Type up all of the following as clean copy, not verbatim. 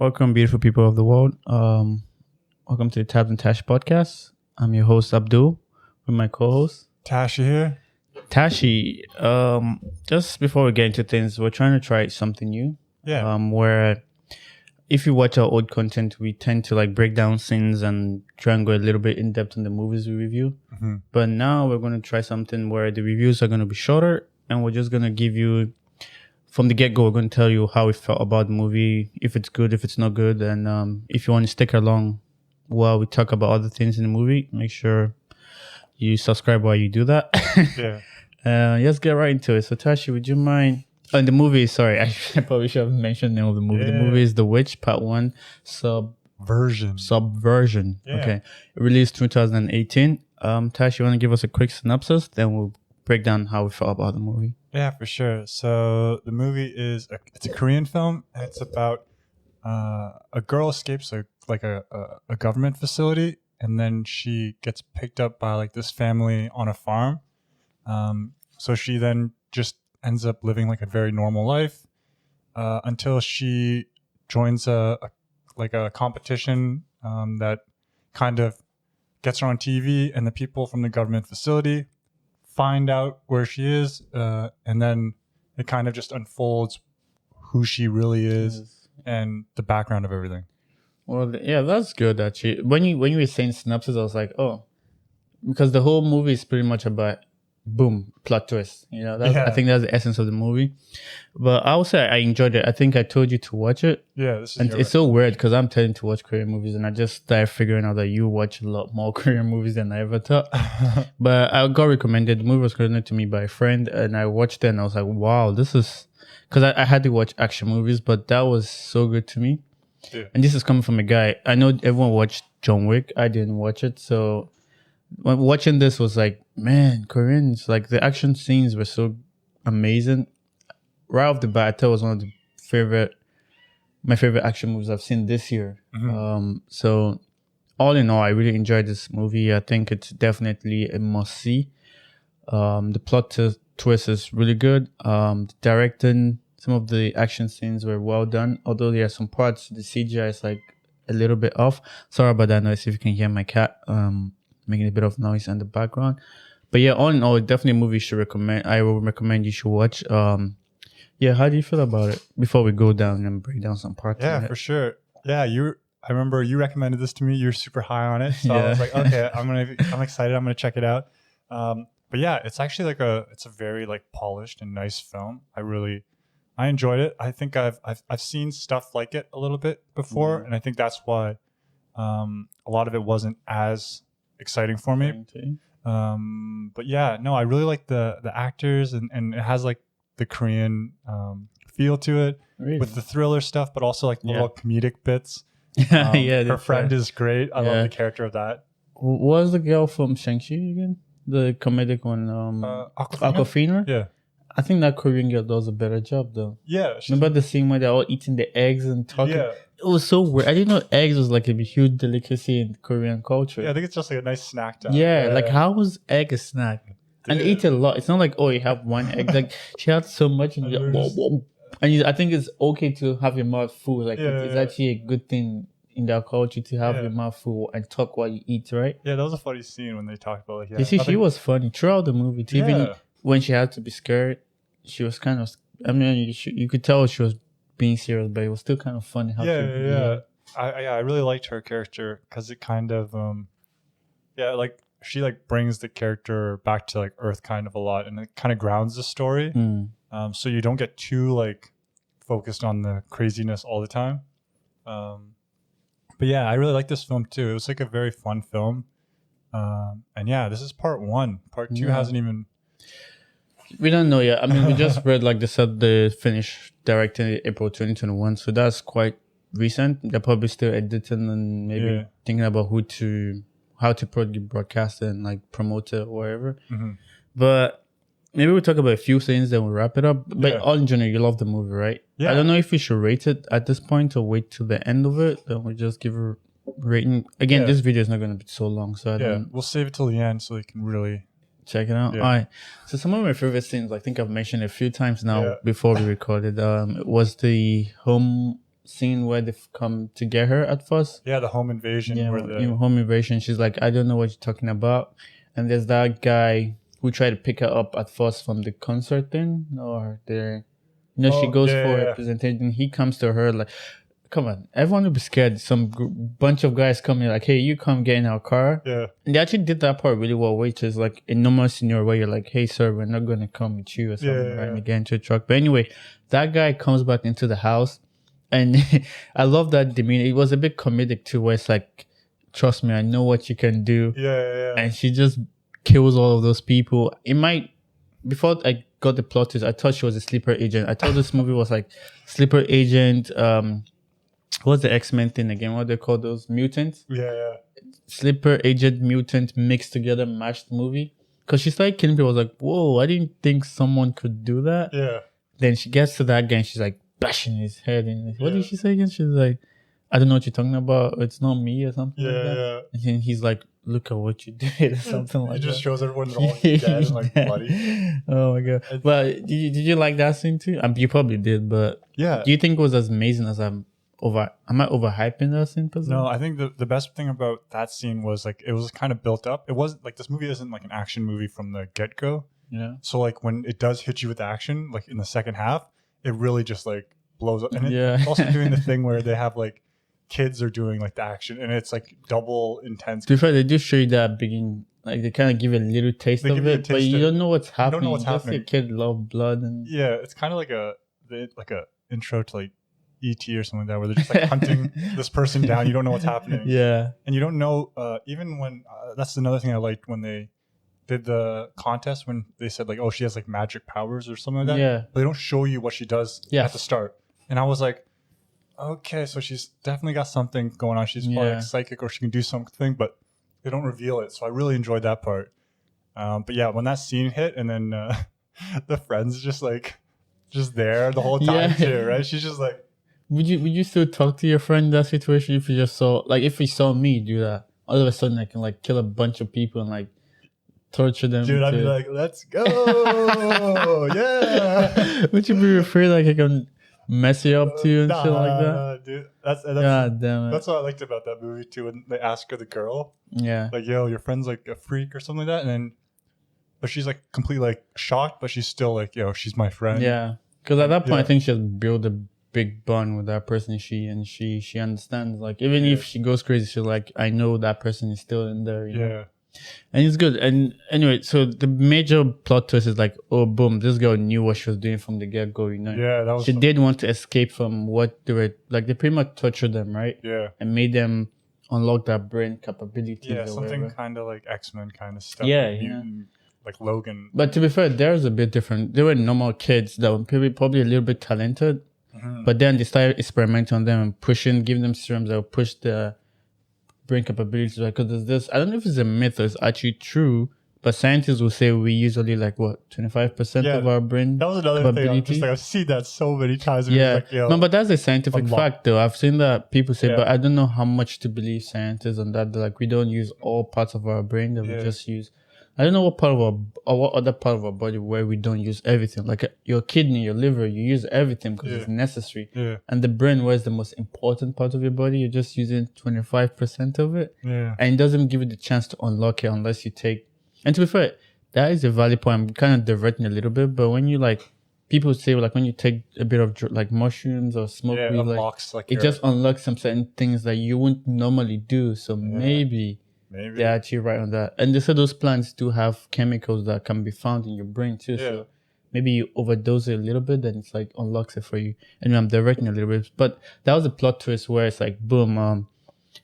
Welcome, beautiful people of the world. Welcome to the Tabs and Tash Podcast. I'm your host, Abdul, with my co-host, Tashi here. Tashi. Just before we get into things, we're trying to try something new. Yeah. Where if you watch our old content, we tend to like break down scenes and try and go a little bit in depth on the movies we review. Mm-hmm. But now we're going to try something where the reviews are going to be shorter, and we're just going to give you. From the get-go, we're going to tell you how we felt about the movie, if it's good, if it's not good. And if you want to stick along while we talk about other things in the movie, make sure you subscribe while you do that. Yeah. Let's get right into it. So, Tashi, would you mind... Oh, in the movie, sorry, I probably should have mentioned the name of the movie. Yeah. The movie is The Witch, Part 1, Subversion. Yeah. Okay. Released 2018. Tashi, you want to give us a quick synopsis? Then we'll break down how we felt about the movie. Yeah, for sure. So the movie it's a Korean film. And it's about a girl escapes a government facility, and then she gets picked up by like this family on a farm. So she then just ends up living like a very normal life until she joins a competition that kind of gets her on TV, and the people from the government facility find out where she is, and then it kind of just unfolds who she really is and the background of everything. Well, yeah, that's good actually. When you were saying synopsis, I was like, oh, because the whole movie is pretty much about boom, plot twist. You know, I think that's the essence of the movie. But I would say I enjoyed it. I think I told you to watch it. Yeah, it's so weird because I'm tending to watch Korean movies, and I just started figuring out that you watch a lot more Korean movies than I ever thought. But I got recommended. The movie was recommended to me by a friend, and I watched it, and I was like, wow, this is... Because I had to watch action movies, but that was so good to me. Yeah. And this is coming from a guy. I know everyone watched John Wick. I didn't watch it, so... When watching this was like, man, Koreans, like the action scenes were so amazing. Right off the bat, I thought it was one of my favorite action movies I've seen this year. Mm-hmm. So all in all, I really enjoyed this movie. I think it's definitely a must see. The plot twist is really good. The directing, some of the action scenes were well done. Although there are some parts, the CGI is like a little bit off. Sorry about that noise if you can hear my cat. Making a bit of noise in the background. But yeah, all in all, definitely a movie I will recommend you should watch. Yeah, how do you feel about it before we go down and break down some parts? Yeah, for sure. Yeah, I remember you recommended this to me. You're super high on it. So I was like, okay, I'm excited. I'm gonna check it out. But yeah, it's actually it's a very like polished and nice film. I enjoyed it. I think I've seen stuff like it a little bit before, and I think that's why a lot of it wasn't as exciting for me. But yeah, no, I really like the actors, and it has like the Korean feel to it, really? With the thriller stuff, but also like little comedic bits. Her friend is great. I love the character of that. What was the girl from Shang-Chi again? The comedic one, Awkwafina? Yeah. I think that Korean girl does a better job though. Yeah. Remember the scene where they're all eating the eggs and talking? Yeah. It was so weird. I didn't know eggs was like a huge delicacy in Korean culture. Yeah, I think it's just like a nice snack time. Yeah, like how was egg a snack? And they eat a lot. It's not like, oh, you have one egg. Like she had so much, and I think it's okay to have your mouth full. Like it's actually a good thing in their culture to have your mouth full and talk while you eat, right? Yeah, that was a funny scene when they talked about you see, she was funny throughout the movie. Even when she had to be scared, she was kind of. I mean, you could tell she was being serious, but it was still kind of funny. I really liked her character because it kind of like she like brings the character back to like Earth kind of a lot, and it kind of grounds the story. So you don't get too like focused on the craziness all the time. But yeah, I really like this film too. It was like a very fun film. And yeah, this is part 1. Part 2 hasn't even. We don't know yet. I mean, we just read like they said they finished directing April 2021, so that's quite recent. They're probably still editing and maybe thinking about how to broadcast it and like promote it or whatever. But maybe we'll talk about a few things, then we'll wrap it up. But all in general, you love the movie, right? Yeah. I don't know if we should rate it at this point or wait till the end of it. Then we'll just give a rating. Again, this video is not going to be so long, so we'll save it till the end so you can really check it out. All right. So some of my favorite scenes, I think I've mentioned a few times now before we recorded, it was the home scene where they come to get her at first. Yeah, the home invasion. Yeah, where in home invasion. She's like, I don't know what you're talking about. And there's that guy who tried to pick her up at first from the concert thing, or the, she goes for a presentation. He comes to her like, come on, everyone would be scared. Some bunch of guys come in like, hey, you come get in our car. Yeah. And they actually did that part really well, which is like a normal scenario where you're like, hey, sir, we're not going to come with you or something, right? And you get into a truck. But anyway, that guy comes back into the house. And I love that demeanor. It was a bit comedic too, where it's like, trust me, I know what you can do. Yeah. And she just kills all of those people. It might, before I got the plot twist, I thought she was a sleeper agent. I thought this movie was like sleeper agent, what's the X-Men thing again? What do they call those? Mutants? Yeah. Sleeper agent, mutant, mixed together, mashed movie. Because she started killing people. I was like, whoa, I didn't think someone could do that. Yeah. Then she gets to that guy and she's like bashing his head. And what did she say again? She's like, I don't know what you're talking about. It's not me or something like that. Yeah. And then he's like, look at what you did or something like that. He just shows everyone they're all dead and like bloody. Oh my God. But did you like that scene too? You probably did, but yeah. Do you think it was as amazing as am I overhyping that scene? No, I think the best thing about that scene was like it was kind of built up. It wasn't like this movie isn't like an action movie from the get go. Yeah. So like when it does hit you with action, like in the second half, it really just like blows up. And it's also doing the thing where they have like kids are doing like the action, and it's like double intense. To be fair, they do show you that beginning. Like they kind of give you a little taste of it, but you don't know what's happening. You don't know what's happening. Just a kid love blood and it's kind of like a intro to like E.T. or something like that, where they're just like hunting this person down. You don't know what's happening. Yeah. And you don't know, even when, that's another thing I liked when they did the contest, when they said like, oh, she has like magic powers or something like that. Yeah. But they don't show you what she does at the start. And I was like, okay, so she's definitely got something going on. She's probably like psychic or she can do something, but they don't reveal it. So I really enjoyed that part. But yeah, when that scene hit and then the friend's just there the whole time too, right? She's just like, Would you still talk to your friend in that situation if you just saw, like, if you saw me do that, all of a sudden I can like kill a bunch of people and like torture them? Dude, I'd be like, let's go. Yeah. Would you be afraid like I can mess you up too and shit like that? Nah, dude. That's God damn it. That's what I liked about that movie too, when they ask her the girl. Yeah. Like, yo, your friend's like a freak or something like that, but she's like completely like shocked, but she's still like, yo, she's my friend. Yeah. Because at that point I think she has built a big bond with that person. She understands, like, even if she goes crazy, she's like, I know that person is still in there, you know? And it's good. And anyway, so the major plot twist is like, oh boom, this girl knew what she was doing from the get-go, you know? That was she did want to escape from what they were like. They pretty much tortured them, right? And made them unlock their brain capabilities. Something kind of like X-Men kind of stuff. Like Logan. But to be fair, theirs a bit different. They were normal kids that were probably a little bit talented. But then they started experimenting on them and giving them serums that would push the brain capabilities. Because there's this, I don't know if it's a myth or it's actually true, but scientists will say we usually like 25% of our brain. That was another thing. I'm just like, I've seen that so many times. No, but that's a scientific fact though. I've seen that people say, but I don't know how much to believe scientists on that. They're like, we don't use all parts of our brain, that we just use. I don't know what part of what other part of our body where we don't use everything. Like your kidney, your liver, you use everything because it's necessary. And the brain, where is the most important part of your body, you're just using 25% of it. And it doesn't give you the chance to unlock it unless you take. And to be fair, that is a valid point. I'm kind of diverting a little bit, but when you like, people say like when you take a bit of like mushrooms or smoke weed, like it just unlocks some certain things that you wouldn't normally do. So maybe they're actually right on that. And they said those plants do have chemicals that can be found in your brain too. So maybe you overdose it a little bit, then it's like unlocks it for you. And I'm directing a little bit. But that was a plot twist where it's like, boom,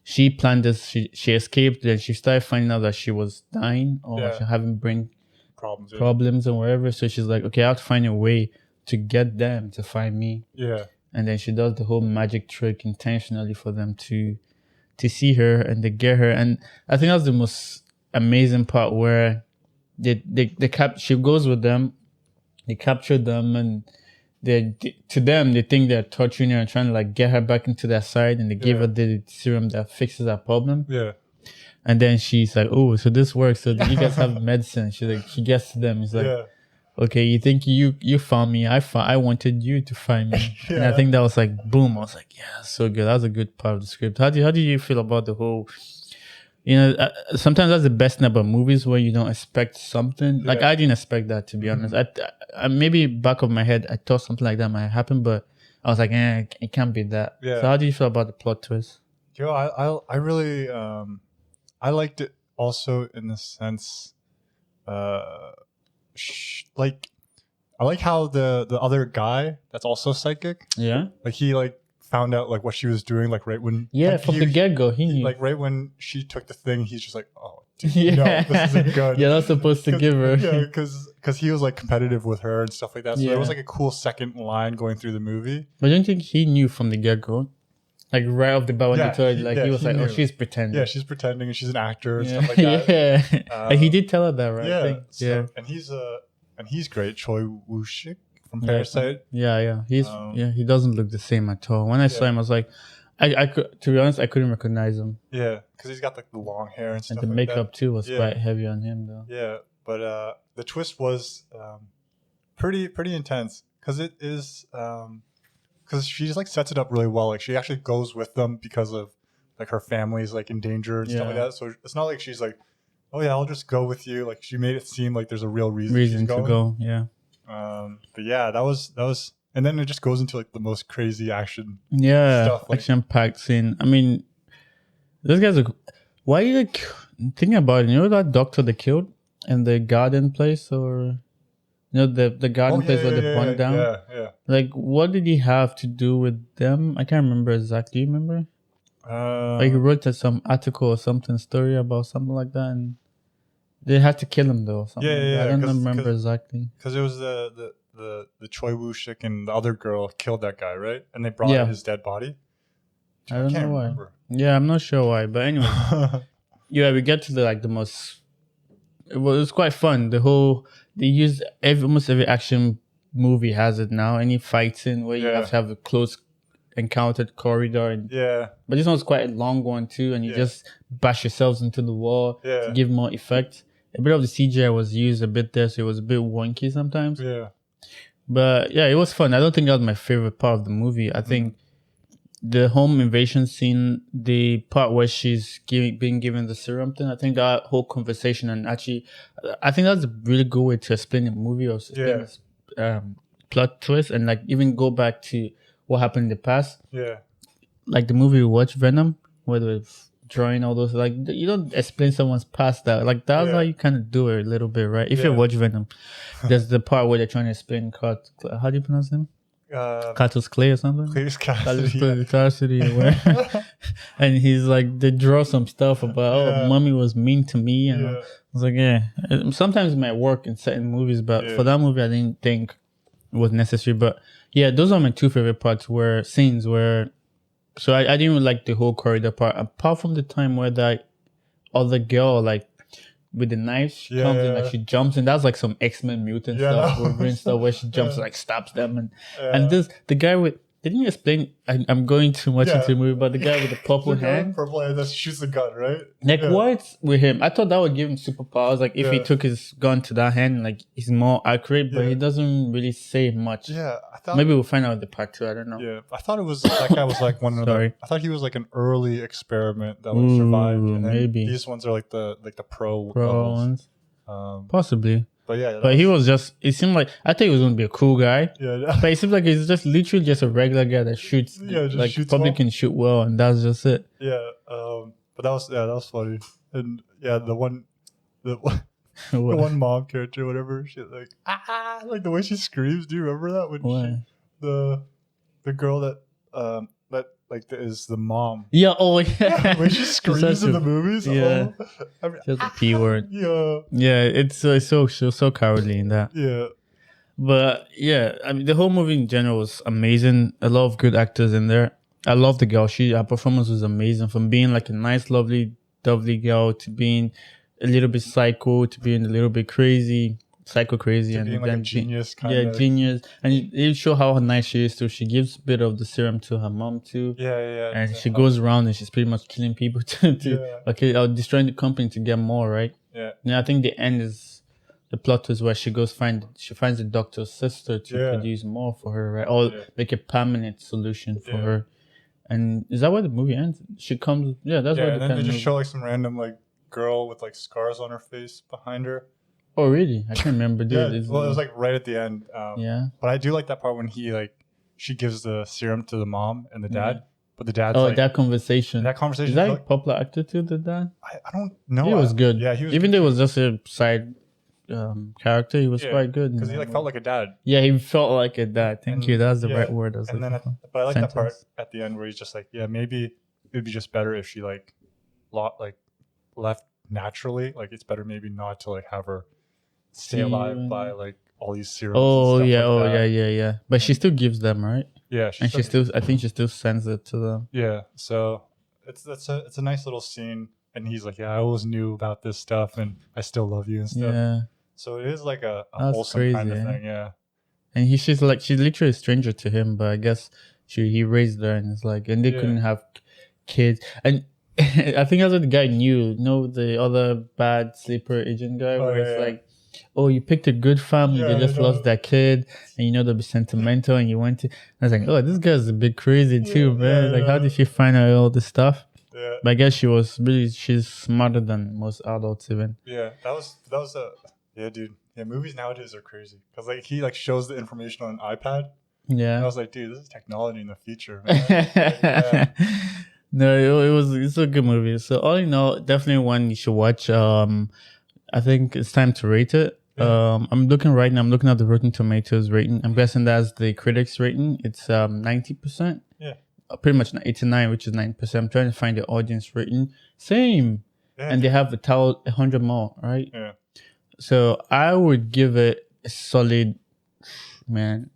she planned this, she escaped, then she started finding out that she was dying or she having brain problems and whatever. So she's like, okay, I have to find a way to get them to find me. And then she does the whole magic trick intentionally for them to see her and they get her. And I think that's the most amazing part where she goes with them, they capture them, and they think they're torturing her and trying to like get her back into their side, and they give her the serum that fixes that problem. And then she's like, oh, so this works. So you guys have medicine. She's like, she gets to them. It's like, okay, you think you found me. I wanted you to find me. And I think that was like, boom. I was like, yeah, so good. That was a good part of the script. How did you feel about the whole, sometimes that's the best thing about movies where you don't expect something. Like I didn't expect that, to be honest. I maybe back of my head, I thought something like that might happen, but I was like, it can't be that. Yeah. So how do you feel about the plot twist? Yo, I really I liked it also in the sense, like I like how the other guy that's also psychic, like he like found out like what she was doing like right when from the get-go he knew, like right when she took the thing, he's just like, oh dude, no, this isn't good. That's supposed to give her because he was like competitive with her and stuff like that, so there was like a cool second line going through the movie. But don't you think he knew from the get-go? Like right off the bat when they told her, like he was like, knew. Oh, she's pretending. Yeah, she's pretending and she's an actor and stuff like that. Like he did tell her that, right? Yeah. And he's great, Choi Woo-shik from Parasite. He doesn't look the same at all. When I saw him, I was like, I could, to be honest, I couldn't recognize him. Yeah, because he's got like the long hair and stuff. And the like makeup too was quite heavy on him, though. Yeah, but the twist was pretty intense because it is. Because she just like sets it up really well. Like she actually goes with them because of like her family's like in danger and stuff like that. So it's not like she's like, oh yeah, I'll just go with you. Like she made it seem like there's a real reason to go. Yeah. But yeah, that was, and then it just goes into like the most crazy action. Stuff, like, action-packed scene. I mean, those guys are. Why are you like thinking about it? You know that doctor they killed in the garden place, or the garden place where they burned down? Yeah. Like, what did he have to do with them? I can't remember exactly. Do you remember? Like, he wrote some article or story about something like that, and they had to kill him though. I don't remember exactly. Because it was the Choi Woo-shik and the other girl killed that guy, right? And they brought his dead body. I don't know why. Remember. Yeah, I'm not sure why, but anyway, we get to the most. It was quite fun. They use almost every action movie has it now. Any fight scene where you have to have a close encountered corridor, but this one's quite a long one too, and you just bash yourselves into the wall to give more effect. A bit of the CGI was used a bit there, so it was a bit wonky sometimes. But it was fun. I don't think that was my favorite part of the movie. I think the home invasion scene, the part where she's being given the serum thing, I think that whole conversation, and actually, I think that's a really good way to explain the movie or explain this plot twist, and like even go back to what happened in the past. Like the movie we watched, Venom, where they're drawing all those, like you don't explain someone's past that. Like that's how you kind of do it a little bit, right? If you watch Venom, there's the part where they're trying to explain how do you pronounce him? Katos Clay or something? Clay's Cassidy. And he's like, they draw some stuff about, mommy was mean to me. And I was like, sometimes it might work in certain movies, but for that movie, I didn't think it was necessary. But those are my two favorite parts scenes where, so I didn't even like the whole corridor part, apart from the time where that other girl, like, with the knife, she comes in, like she jumps in. That's like some X-Men mutant stuff, Wolverine stuff, where she jumps and like stabs them, and the guy with, they didn't explain. I'm going too much into the movie, but the guy with the purple hand that shoots the gun, right? Like what's with him? I thought that would give him superpowers. Like if he took his gun to that hand, like he's more accurate, but he doesn't really say much. I thought maybe we'll find out in the part 2. I don't know. I thought it was that guy was like one of the. I thought he was like an early experiment that like survived. And maybe these ones are like the pro ones. Possibly. But he was just, it seemed like, I thought he was going to be a cool guy. But it seems like he's just literally just a regular guy that shoots. Like shoots probably can shoot well, and that's just it. But that was funny. And the one mom character, whatever, she like like the way she screams. Do you remember that when the girl that is the mom? When she screams in the movies. Just a P word. It's so cowardly in that. But I mean the whole movie in general was amazing. A lot of good actors in there. I love the girl. Her performance was amazing. From being like a nice, lovely girl to being a little bit psycho to being a little bit crazy. Psycho crazy, and being like a genius genius, and it show how nice she is too. She gives a bit of the serum to her mom too, and she goes around and she's pretty much killing people to destroying the company to get more, right? I think the end is the plot is where she finds the doctor's sister to produce more for her, right? Or make a permanent solution for her. And is that where the movie ends? She comes, that's where and then they just show like some random like girl with like scars on her face behind her. Oh really? I can't remember, dude. Well, it was like right at the end. But I do like that part when she gives the serum to the mom and the dad. But the dad's that conversation. Is that like popular actor too, the dad? I don't know. He was good. Yeah, he was. Even though it was just a side character, he was quite good. Because he like felt like a dad. Yeah, he felt like a dad. Thank you. That's the right word. But I like that part at the end where he's just like, maybe it would be just better if she left naturally. Like it's better maybe not to like have her stay alive by like all these serums. Yeah. But she still gives them, right? Yeah, I think she still sends it to them. Yeah, so it's a nice little scene, and he's like, I always knew about this stuff, and I still love you and stuff. Yeah. So it is like a wholesome kind of thing, And she's literally a stranger to him, but I guess he raised her, and it's like, and they couldn't have kids, and I think that's what the guy knew. The other bad sleeper agent guy, where it's like, oh, you picked a good family. They just lost their kid, and they'll be sentimental. And you went to. I was like, oh, this guy's a bit crazy too, man. Like, how did she find out all this stuff? Yeah. But I guess she's smarter than most adults even. Yeah, that was dude. Yeah, movies nowadays are crazy because like he like shows the information on an iPad. Yeah. And I was like, dude, this is technology in the future, man. No, it's a good movie. So all in all, definitely one you should watch. I think it's time to rate it. I'm looking at the Rotten Tomatoes rating. I'm guessing that's the critics rating. It's 90%. Yeah. Pretty much 89, which is 9%. I'm trying to find the audience rating. Same. Yeah, and they have 100 more, right? Yeah. So I would give it a solid, man,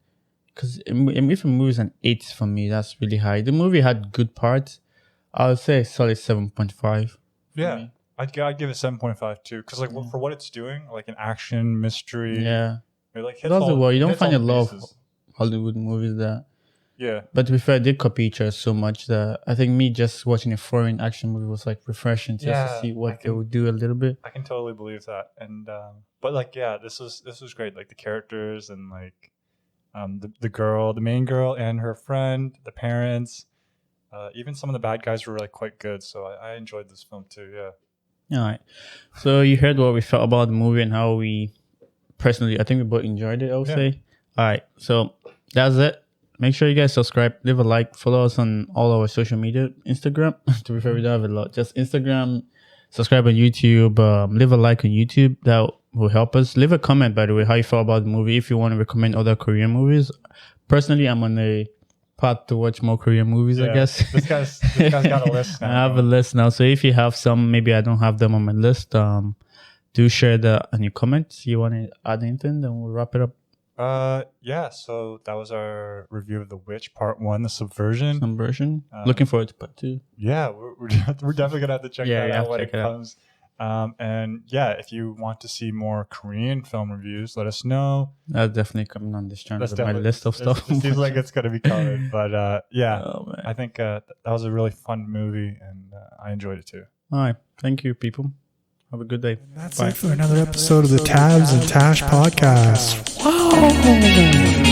because if a movie's an 8 for me, that's really high. The movie had good parts. I would say a solid 7.5. Yeah. I'd give it 7.5 too, because for what it's doing, like an action mystery. Yeah. It like you don't find a lot of Hollywood movies that. Yeah. But to be fair, I did copy each other so much that I think me just watching a foreign action movie was like refreshing to see what they would do a little bit. I can totally believe that, and but like this was great. Like the characters and like the main girl and her friend, the parents, even some of the bad guys were like quite good. So I enjoyed this film too. Yeah. All right. So you heard what we felt about the movie and how we personally, I think we both enjoyed it, I would say. All right. So that's it. Make sure you guys subscribe, leave a like, follow us on all our social media. Instagram, to be fair, we don't have a lot. Just Instagram, subscribe on YouTube, leave a like on YouTube. That will help us. Leave a comment, by the way, how you felt about the movie. If you want to recommend other Korean movies. Personally, I'm on a path to watch more Korean movies, I guess. This guy's got a list now. I have a list now. So if you have some, maybe I don't have them on my list, do share that in your comments. You want to add anything, then we'll wrap it up. So that was our review of The Witch Part 1, the Subversion. Looking forward to Part 2. Yeah, we're definitely gonna have to check that out when it comes. And if you want to see more Korean film reviews, let us know. That's definitely coming on this channel. That's my list of stuff. It seems like it's gonna be coming, but I think that was a really fun movie, and I enjoyed it too. All right, thank you, people. Have a good day. That's it for another episode of the Tabs and Tash Podcast. Wow.